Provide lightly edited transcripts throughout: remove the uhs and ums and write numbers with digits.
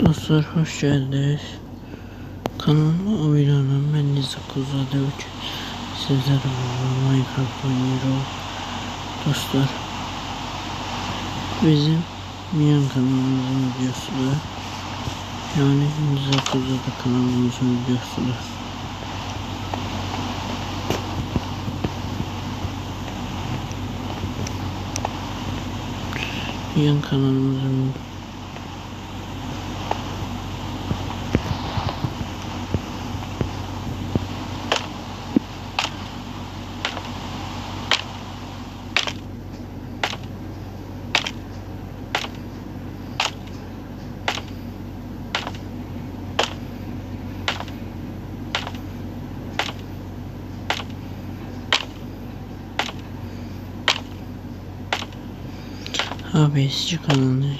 Dostlar hoş geldiniz. Kanalıma abone olun. Ben Nizam Kuzadeviç. Sizlerle beraber Minecraft oynuyorum. Dostlar, bizim yan kanalımızın videosu da, yani Nizam Kuzadeviç kanalımızın videosu da. Yan kanalımızın abi eski kanalını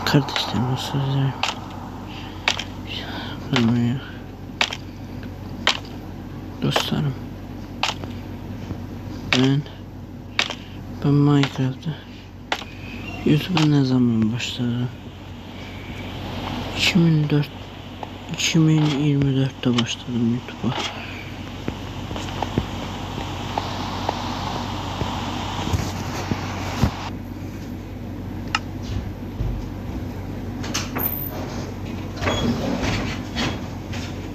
kardeşlerim sözlerim bilmiyorum. Dostlarım, ben Minecraft'ta YouTube'a ne zaman başladım? 2024'te başladım YouTube'a.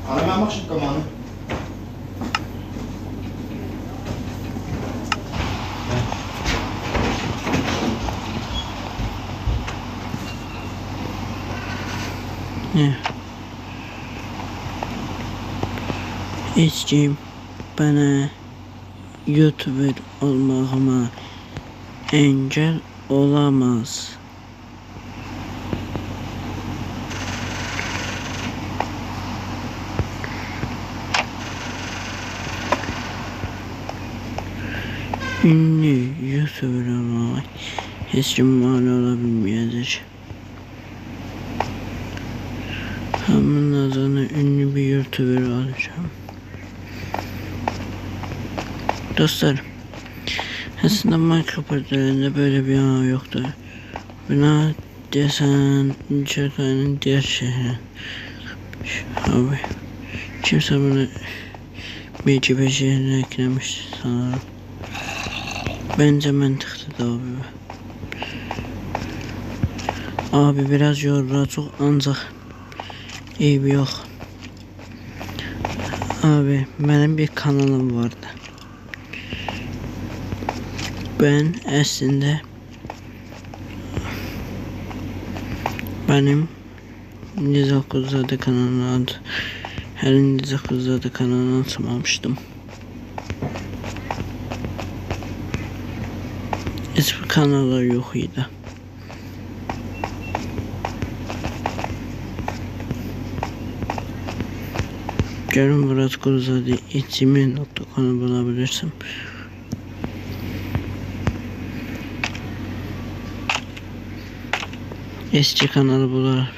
Ana mag ka man. Ne? Hiç bana YouTuber olmağıma engel olamaz. Ünlü YouTuber olmak hiç kim mani olabilmeyecek. Hemen adına ünlü bir YouTuber olacağım. Dostlar, aslında Minecraft örneğinde böyle bir ana yoktu. Buna desen Çerkay'ın diğer şehri. Abi, kimse bunu bir şehrine eklemiş sanırım. Bence mantıklı da abi. Abi biraz yorucu ancak iyi bir yok. Abi benim bir kanalım vardı. Ben aslında benim Nizam Kuzadeviç kanalını her Nizam Kuzadeviç kanalını açmamıştım. Hiçbir kanallar yok idi. Görün Murat Kuzadeviç içimin.com'u bulabilirsem. Eski kanalı bulabilir.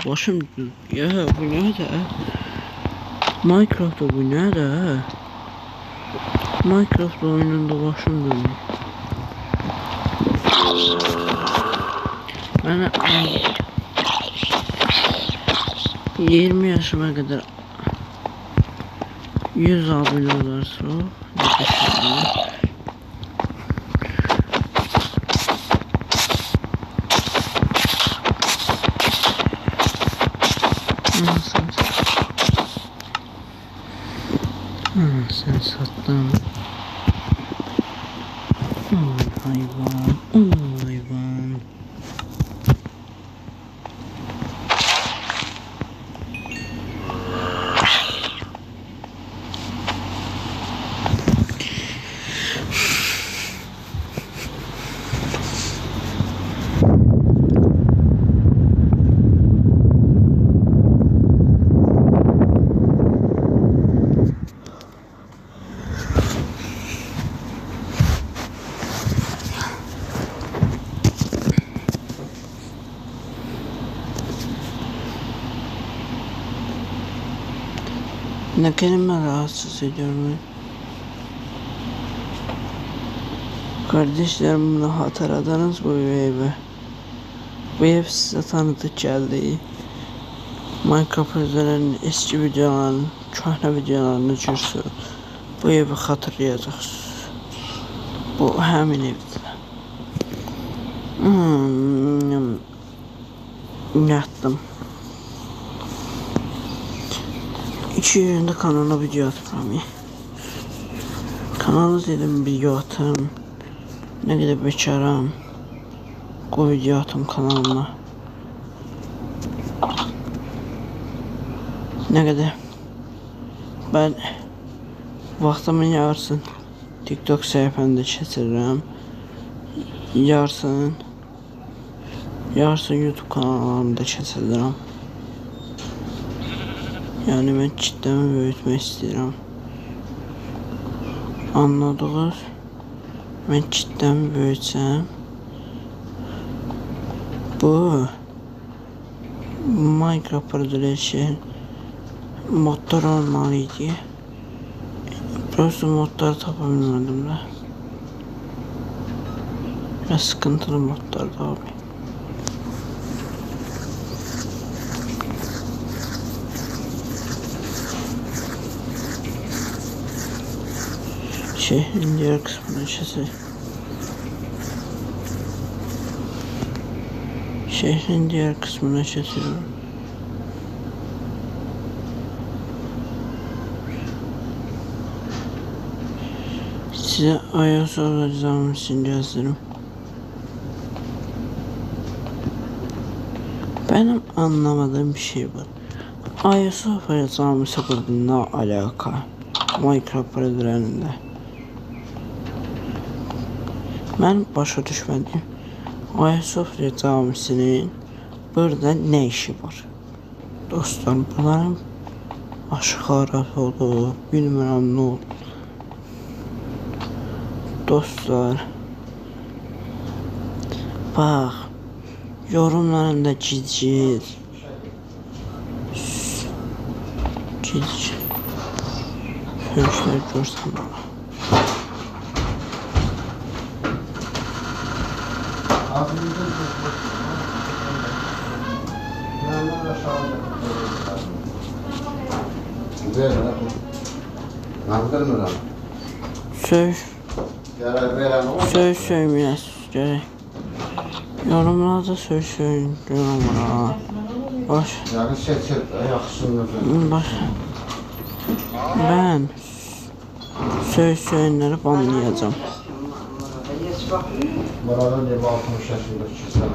Başım ya, bu ne de? Minecraft'ta bu ne de? Minecraft oyununda başım dönüyor. Ben 20 yaşıma kadar 100 abone olursa sen sattın. Hayvan. Hayvan. Ne kelime rahatsız ediyor beni. Kardeşlerim, bunu hatırladınız bu evi. Bu ev size tanıdık geldi. Minecraft üzerinin eski videolarını, köhne videolarını görürsünüz. Bu evi hatırlayacaksınız. Bu hemin evdir. Yattım. 2 yerinde kanala video atıram ya. Kanalı dedim video atım. Ne kadar bekaram. O video atım kanalıma. Ne kadar. Ben vaxtımın yarısın TikTok səhifəmdə keçirirəm. Yarısın YouTube kanallarımda keçirirəm. Yani ben kitlemi büyütmek istiyorum. Anladınız? Ben kitlemi büyütsem bu Minecraft Production modlar olmalıydı. Prosto modları tapabilmedim de. Biraz sıkıntılı modlar da abi. Şehrin diğer kısmına geçelim. Şehrin diğer kısmına geçiyorum. Size Ayasofya olacağım için yazırım. Benim anlamadığım bir şey var. Ayasofya camisi burada ne alaka? Minecraft projelerinde. Ben başa düşmedim. Ayasofya camisinin burada ne işi var? Dostlar, bunların aşkarat oldu, bilmirəm ne oldu. Dostlar, bak, yorumlarında cicil sözler görsem bana. Söz söylemez gerek. Yorumlarda söz söyleyin yorumlara. Baş. Baş. Ben söz söyleyenleri banlayacağım. Buradan 60 yaşındaki kişiler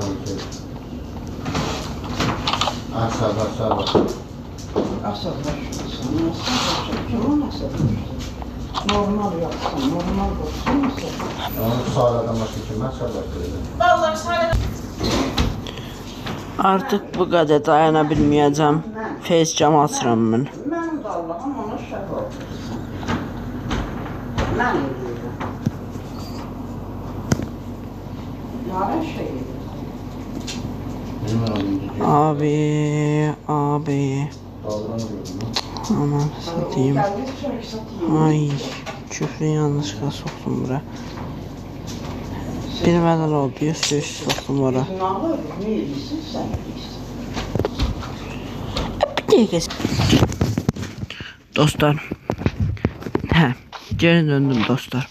Normal yapsın, normal olsun. Onu sağladan başka kimler sabahlayacak? Vallahi sağladan. Artık bu kadar dayanabilmeyeceğim. Facecam açıram ben. Benim de Allah'ım ona şahit. Ben ediyorum. Yarın şey Abi. Aman satayım. Ay, küfrü yanlışlıkla soktum buraya. Bilmeden oldu, söz soktum oraya. Bir dakika. Dostlar. Geri döndüm dostlar.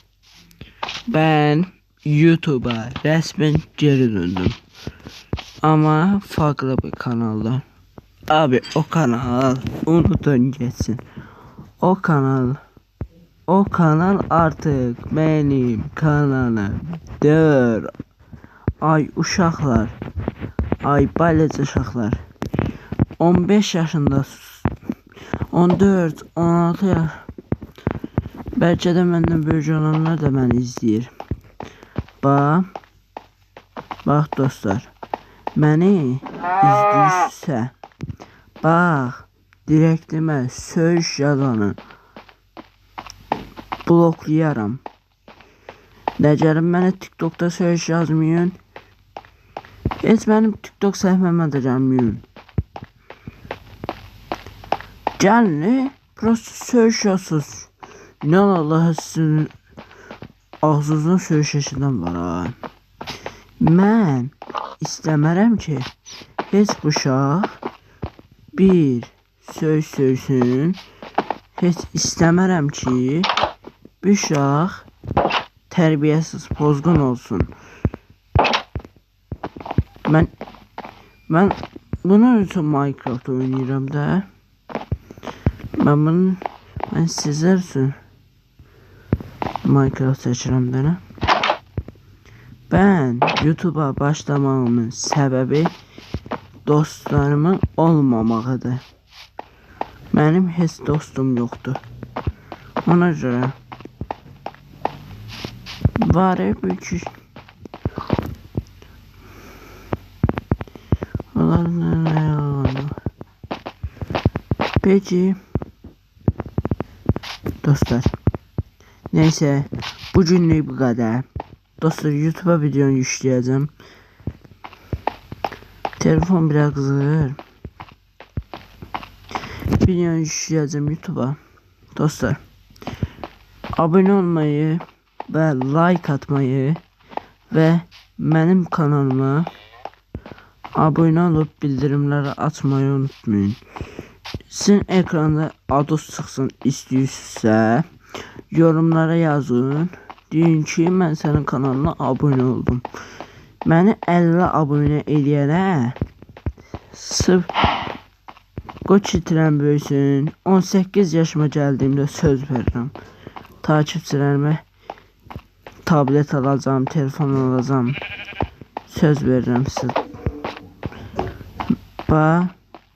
Ben YouTube'a resmen geri döndüm. Ama farklı bir kanalda. Abi o kanal unutun geçsin. O kanal artık benim kanalımdır. Ay uşaqlar. Ay balaca uşaqlar. 15 yaşında 14, 16 yaş. Belki de məndən böyük olanlar da məni izləyir. Bax dostlar. Məni izləyirsə, bax, direktimə söz yazanı bloklayaram. Dəcəlim mənə TikTokda söz yazmayın. Heç mənim TikTok səhifəmə də gəlməyin. Gəlin, Prosto söyüşüyorsunuz. İnan Allah'a sizin ağzınızdan söyüş eşidən var ha. Mən istəmərəm ki, heç bu uşaq bir söyüş söysün. Heç istəmərəm ki, bu uşaq tərbiyəsiz, pozğun olsun. Mən bunun üçün Minecraft oynayıram da. Mən sizlər üçün Minecraft çəkirəm də. Ben YouTube'a başlamamın səbəbi dostlarımın olmamağıdır. Mənim heç dostum yoxdur. Ona görə var bu ki peki dostlar, neyse bugünlük bu kadar. Dostlar, YouTube'a videonu yükleyeceğim. Telefon biraz kızır. Videonu yükleyeceğim YouTube'a. Dostlar, abone olmayı ve like atmayı ve benim kanalıma abone olup bildirimleri açmayı unutmayın. Sizin ekranda adı çıxsın istiyorsa yorumlara yazın. Deyin ki, mən sənin kanalına abone oldum. Məni 50 abone eləyərə sırf qoç itirən böyüsün. 18 yaşıma gəldiyimdə söz verirəm. Takipçilərimə tablet alacağım, telefon alacağım. Söz verirəm sizə. Bax,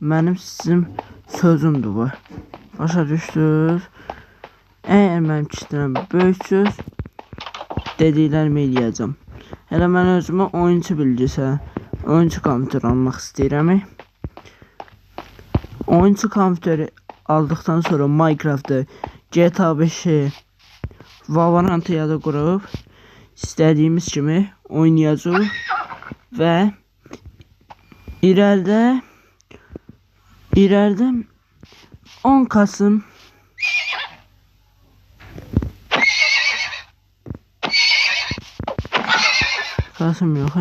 mənim sizin sözümdür bu. Başa düşdünüz? Əgər mənim kitləm böyüksüz, dediklərimi eləyəcəm. Hələ mən özümə oyuncu bilgisə, oyuncu kompüteri almaq istəyirəm. Oyuncu kompüteri aldıqdan sonra Minecraft'ı, GTA 5'i, Valorant'ı ya da qurub istədiyimiz kimi oynayacaq və irəlidə 10 Kasım yok.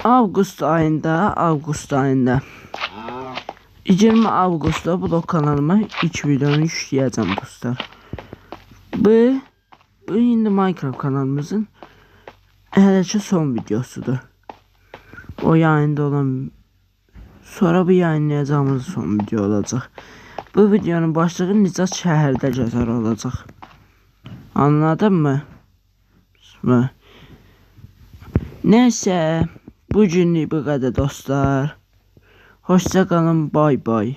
Avqust ayında 20 Avqustda blog kanalıma ilk videonu yükləyəcəm dostlar. Bu indi Minecraft kanalımızın hələki son videosudur. O yayında olan, sonra bu yayınlayacağımız son video olacaq. Bu videonun başlığı Nicat şəhərdə gəzər olacaq. Anladın mı? Neyse, bugünlük bu kadar dostlar. Hoşça kalın, bay bay.